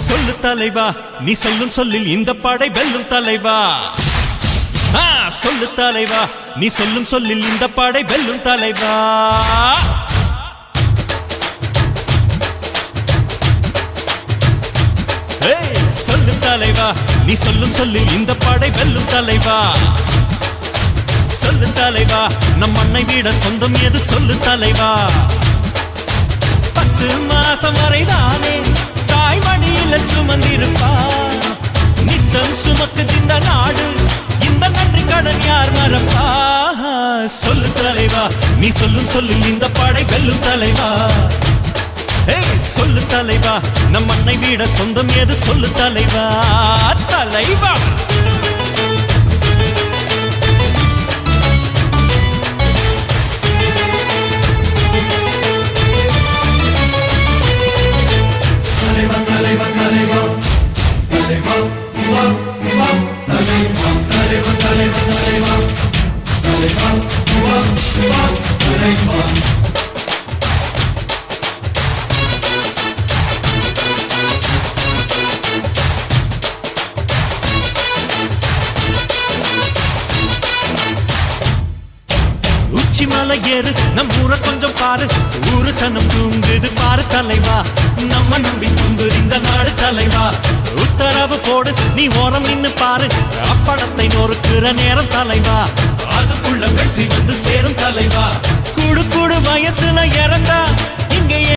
சொல்லு தலைவா, நீ சொல்லும் சொல்லில் இந்த படை வெல்லும் தலைவா. சொல்லு தலைவா, நீ சொல்லும் சொல்லில் இந்த படை வெல்லும் தலைவா. சொல்லு தலைவா, நீ சொல்லும் சொல்லில் இந்த படை வெல்லும் தலைவா. சொல்லு தலைவா, நம் மண்ணை விட சொந்தம் எது சொல்லு தலைவா. 10 மாசம் வரைதானே தாய் மடியில சுமந்திருப்பா. நித்தம் சுமக்குது இந்த நாடு, இந்த நன்றி கடன் யார் மறப்பா. சொல்லு தலைவா, நீ சொல்லும் சொல்லில் இந்த படை வெல்லும் தலைவா. சொல்லு தலைவா, நம் மண்ணை விட சொந்தம் எது சொல்லு தலைவா. தலைவா உச்சிமலை ஏறு, நம் ஊரை கொஞ்சம் பாரு. ஊரு சனம் தூங்குது பாரு தலைவா. நம்ம நம்பி தூங்குது இந்த நாடு தலைவா. உத்தரவு போடு, நீ ஓரம் நின்னு பாரு. அப்படத்தை நொறுக்குற நேரம் தலைவா. அதுக்குள்ள வெற்றி வந்து சேரும் தலைவா. கூடு கூடு வயசுல இறந்தா இங்கே